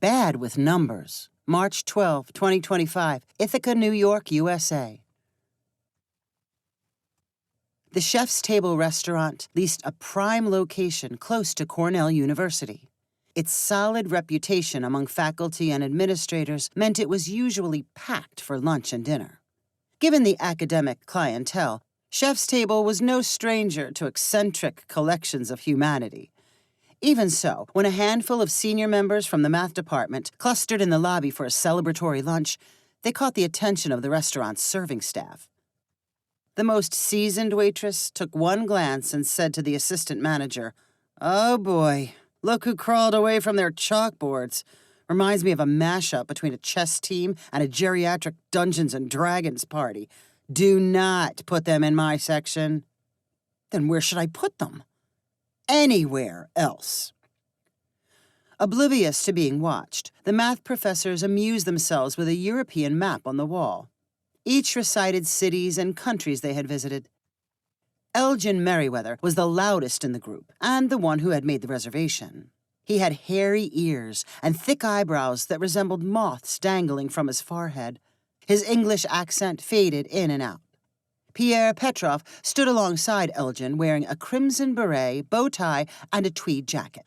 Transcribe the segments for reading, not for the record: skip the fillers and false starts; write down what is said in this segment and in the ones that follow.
Bad with numbers. March 12, 2025, Ithaca, New York, USA. The Chef's Table restaurant leased a prime location close to Cornell University. Its solid reputation among faculty and administrators meant it was usually packed for lunch and dinner. Given the academic clientele, Chef's Table was no stranger to eccentric collections of humanity. Even so, when a handful of senior members from the math department clustered in the lobby for a celebratory lunch, they caught the attention of the restaurant's serving staff. The most seasoned waitress took one glance and said to the assistant manager, "Oh boy, look who crawled away from their chalkboards. Reminds me of a mashup between a chess team and a geriatric Dungeons and Dragons party. Do not put them in my section." "Then where should I put them?" "Anywhere else." Oblivious to being watched, the math professors amused themselves with a European map on the wall. Each recited cities and countries they had visited. Elgin Merriweather was the loudest in the group and the one who had made the reservation. He had hairy ears and thick eyebrows that resembled moths dangling from his forehead. His English accent faded in and out. Pierre Petrov stood alongside Elgin wearing a crimson beret, bow tie, and a tweed jacket.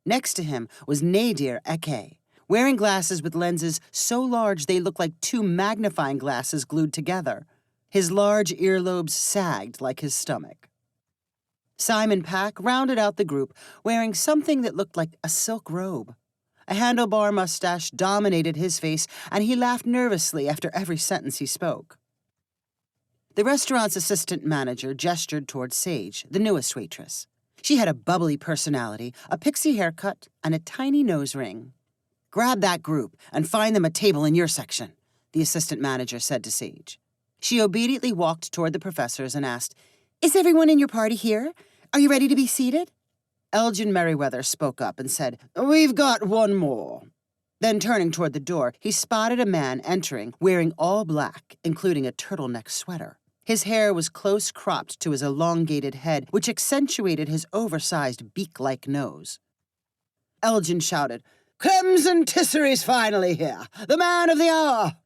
Next to him was Nadir Eke, wearing glasses with lenses so large they looked like two magnifying glasses glued together. His large earlobes sagged like his stomach. Simon Pack rounded out the group wearing something that looked like a silk robe. A handlebar mustache dominated his face, and he laughed nervously after every sentence he spoke. The restaurant's assistant manager gestured toward Sage, the newest waitress. She had a bubbly personality, a pixie haircut, and a tiny nose ring. "Grab that group and find them a table in your section," the assistant manager said to Sage. She obediently walked toward the professors and asked, "Is everyone in your party here? Are you ready to be seated?" Elgin Merriweather spoke up and said, "We've got one more." Then turning toward the door, he spotted a man entering wearing all black, including a turtleneck sweater. His hair was close cropped to his elongated head, which accentuated his oversized beak-like nose. Elgin shouted, "Clemson Tissery's finally here, the man of the hour."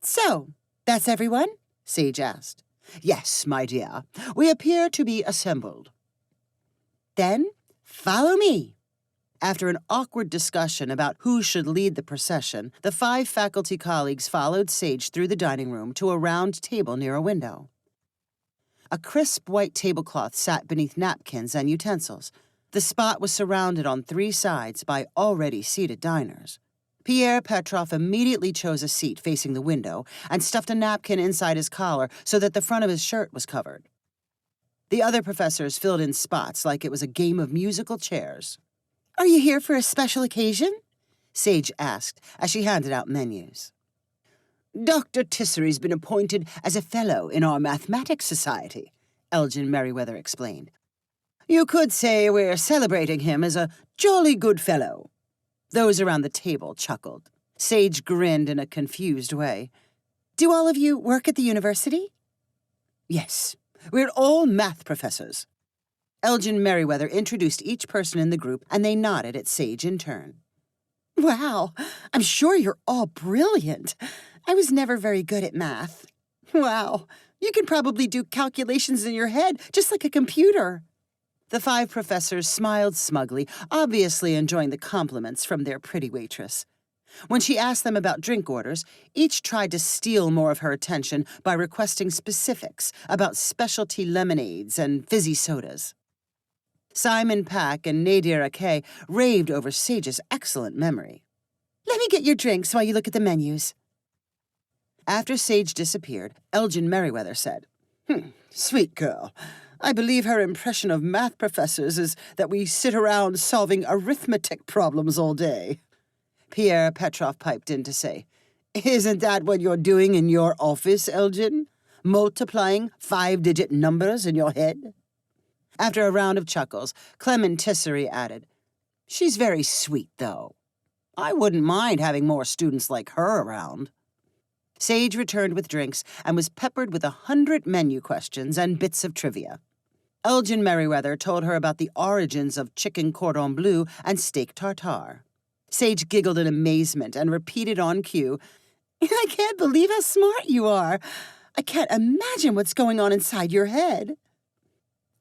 "So, that's everyone?" Sage asked. "Yes, my dear. We appear to be assembled." "Then, follow me." After an awkward discussion about who should lead the procession, the 5 faculty colleagues followed Sage through the dining room to a round table near a window. A crisp white tablecloth sat beneath napkins and utensils. The spot was surrounded on 3 sides by already seated diners. Pierre Petrov immediately chose a seat facing the window and stuffed a napkin inside his collar so that the front of his shirt was covered. The other professors filled in spots like it was a game of musical chairs. "Are you here for a special occasion?" Sage asked as she handed out menus. "Dr. Tissery's been appointed as a fellow in our mathematics society," Elgin Merriweather explained. "You could say we're celebrating him as a jolly good fellow." Those around the table chuckled. Sage grinned in a confused way. "Do all of you work at the university?" "Yes, we're all math professors." Elgin Merriweather introduced each person in the group, and they nodded at Sage in turn. "Wow, I'm sure you're all brilliant. I was never very good at math." "Wow, you can probably do calculations in your head just like a computer." The 5 professors smiled smugly, obviously enjoying the compliments from their pretty waitress. When she asked them about drink orders, each tried to steal more of her attention by requesting specifics about specialty lemonades and fizzy sodas. Simon Pack and Nadir Ake raved over Sage's excellent memory. "Let me get your drinks while you look at the menus." After Sage disappeared, Elgin Merriweather said, "Sweet girl. I believe her impression of math professors is that we sit around solving arithmetic problems all day." Pierre Petrov piped in to say, "Isn't that what you're doing in your office, Elgin? Multiplying 5-digit numbers in your head?" After a round of chuckles, Clement Tissery added, "She's very sweet, though. I wouldn't mind having more students like her around." Sage returned with drinks and was peppered with 100 menu questions and bits of trivia. Elgin Merriweather told her about the origins of chicken cordon bleu and steak tartare. Sage giggled in amazement and repeated on cue, I can't believe how smart you are. I can't imagine what's going on inside your head.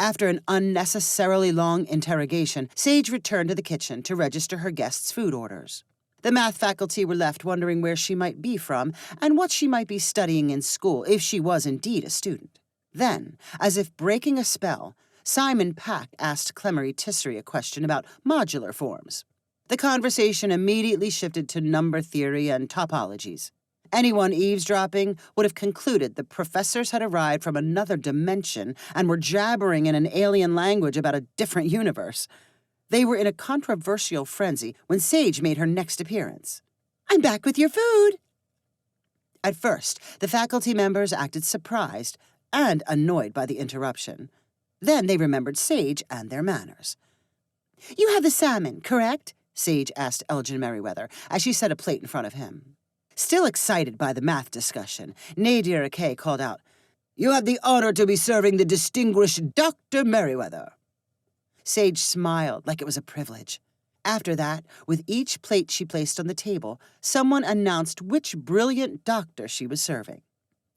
After an unnecessarily long interrogation, Sage returned to the kitchen to register her guests' food orders. The math faculty were left wondering where she might be from and what she might be studying in school if she was indeed a student. Then, as if breaking a spell, Simon Pack asked Clemery Tissery a question about modular forms. The conversation immediately shifted to number theory and topologies. Anyone eavesdropping would have concluded the professors had arrived from another dimension and were jabbering in an alien language about a different universe. They were in a controversial frenzy when Sage made her next appearance. I'm back with your food. At first, the faculty members acted surprised and annoyed by the interruption. Then they remembered Sage and their manners. You have the salmon, correct? Sage asked Elgin Merriweather as she set a plate in front of him. Still excited by the math discussion, Nadir Kay called out, You have the honor to be serving the distinguished Dr. Merriweather. Sage smiled like it was a privilege. After that, with each plate she placed on the table, someone announced which brilliant doctor she was serving.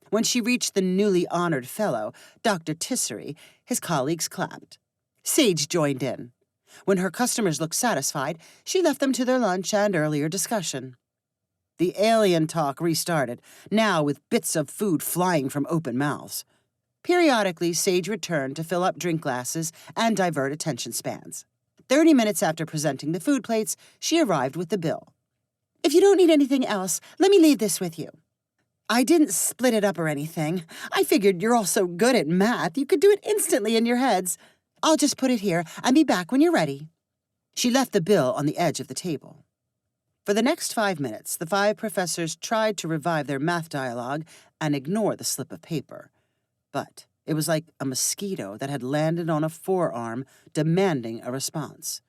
When she reached the newly honored fellow, Dr. Tissery, his colleagues clapped. Sage joined in. When her customers looked satisfied, she left them to their lunch and earlier discussion. The alien talk restarted, now with bits of food flying from open mouths. Periodically, Sage returned to fill up drink glasses and divert attention spans. 30 minutes after presenting the food plates, she arrived with the bill. If you don't need anything else, let me leave this with you. I didn't split it up or anything. I figured you're all so good at math, you could do it instantly in your heads. I'll just put it here and be back when you're ready. She left the bill on the edge of the table. For the next 5 minutes, the 5 professors tried to revive their math dialogue and ignore the slip of paper. But it was like a mosquito that had landed on a forearm, demanding a response.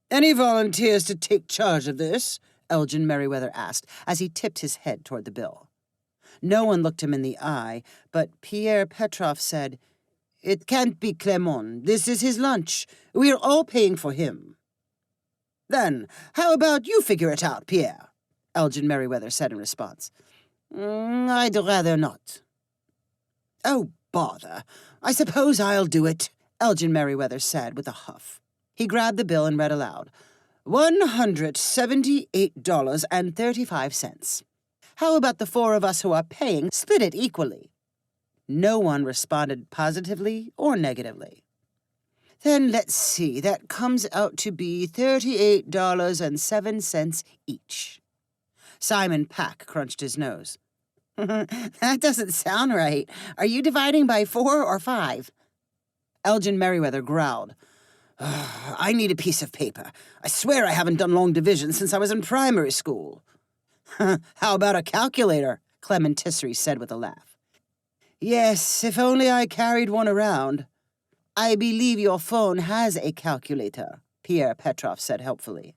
Any volunteers to take charge of this? Elgin Merriweather asked as he tipped his head toward the bill. No one looked him in the eye, but Pierre Petrov said, It can't be Clement. This is his lunch. We're all paying for him. Then, how about you figure it out, Pierre? Elgin Merriweather said in response. I'd rather not. Oh, bother. I suppose I'll do it, Elgin Merriweather said with a huff. He grabbed the bill and read aloud. $178.35. How about the 4 of us who are paying split it equally? No one responded positively or negatively. Then let's see, that comes out to be $38.07 each. Simon Pack crunched his nose. That doesn't sound right. Are you dividing by 4 or 5? Elgin Merriweather growled. I need a piece of paper. I swear I haven't done long division since I was in primary school. How about a calculator? Clement Tissery said with a laugh. Yes, if only I carried one around. I believe your phone has a calculator, Pierre Petrov said helpfully.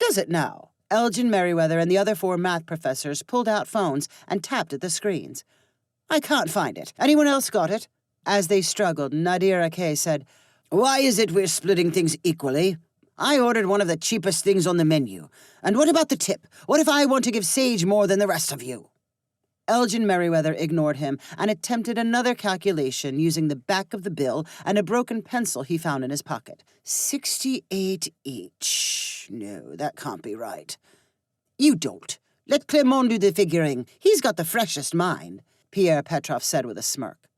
Does it now? Elgin Merriweather and the other 4 math professors pulled out phones and tapped at the screens. I can't find it. Anyone else got it? As they struggled, Nadir Kay said, Why is it we're splitting things equally? I ordered one of the cheapest things on the menu. And what about the tip? What if I want to give Sage more than the rest of you? Elgin Merriweather ignored him and attempted another calculation using the back of the bill and a broken pencil he found in his pocket. 68 each. No, that can't be right. You don't. Let Clement do the figuring. He's got the freshest mind, Pierre Petrov said with a smirk.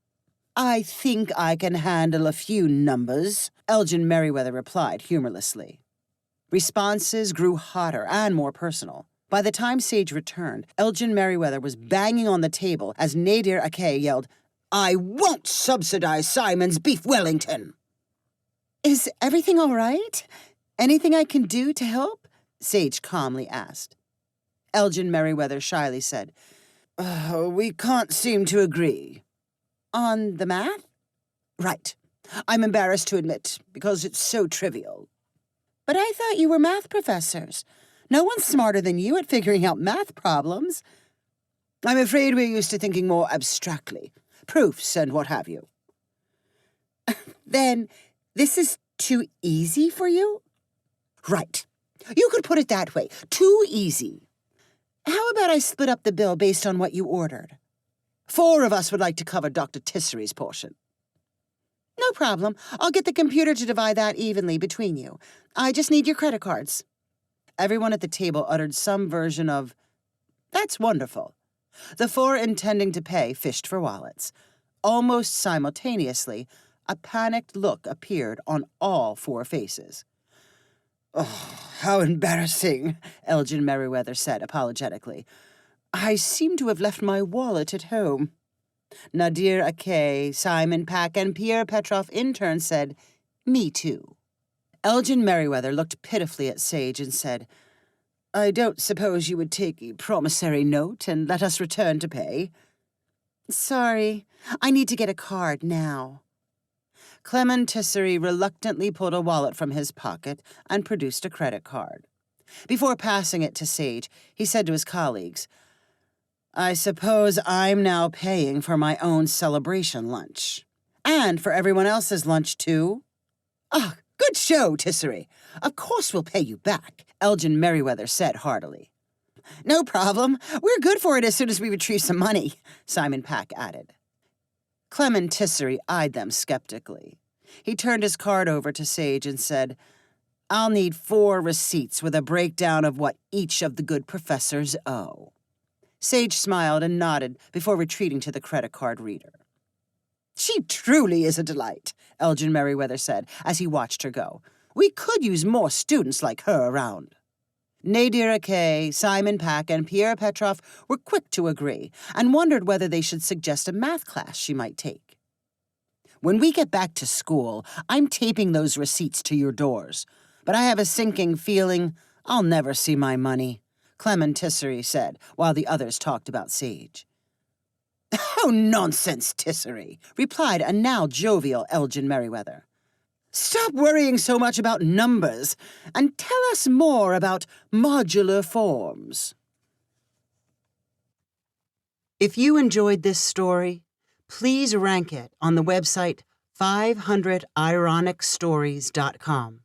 I think I can handle a few numbers, Elgin Merriweather replied humorlessly. Responses grew hotter and more personal. By the time Sage returned, Elgin Merriweather was banging on the table as Nadir Kay yelled, I won't subsidize Simon's Beef Wellington! Is everything all right? Anything I can do to help? Sage calmly asked. Elgin Merriweather shyly said, We can't seem to agree. On the math? Right. I'm embarrassed to admit, because it's so trivial. But I thought you were math professors. No one's smarter than you at figuring out math problems. I'm afraid we're used to thinking more abstractly. Proofs and what have you. Then, this is too easy for you? Right. You could put it that way. Too easy. How about I split up the bill based on what you ordered? 4 of us would like to cover Dr. Tissery's portion. No problem. I'll get the computer to divide that evenly between you. I just need your credit cards. Everyone at the table uttered some version of, "That's wonderful." The 4 intending to pay fished for wallets. Almost simultaneously, a panicked look appeared on all 4 faces. "Oh, how embarrassing," Elgin Merriweather said apologetically. "I seem to have left my wallet at home." Nadir Akay, Simon Pack, and Pierre Petrov in turn said, "Me too." Elgin Merriweather looked pitifully at Sage and said, "I don't suppose you would take a promissory note and let us return to pay?" "Sorry, I need to get a card now." Clement Tissery reluctantly pulled a wallet from his pocket and produced a credit card. Before passing it to Sage, he said to his colleagues, "I suppose I'm now paying for my own celebration lunch. And for everyone else's lunch, too?" "Ah, good show, Tissery. Of course we'll pay you back," Elgin Merriweather said heartily. "No problem. We're good for it as soon as we retrieve some money," Simon Pack added. Clement Tissery eyed them skeptically. He turned his card over to Sage and said, "I'll need 4 receipts with a breakdown of what each of the good professors owe." Sage smiled and nodded before retreating to the credit card reader. "She truly is a delight," Elgin Merriweather said as he watched her go. "We could use more students like her around." Nadir Akay, Simon Pack, and Pierre Petrov were quick to agree and wondered whether they should suggest a math class she might take. "When we get back to school, I'm taping those receipts to your doors, but I have a sinking feeling I'll never see my money," Clement Tissery said, while the others talked about Sage. "Oh, nonsense, Tissery," replied a now jovial Elgin Merriweather. "Stop worrying so much about numbers and tell us more about modular forms." If you enjoyed this story, please rank it on the website 500ironicstories.com.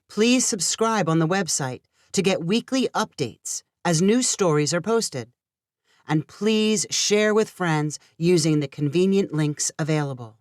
Please subscribe on the website to get weekly updates as new stories are posted. And please share with friends using the convenient links available.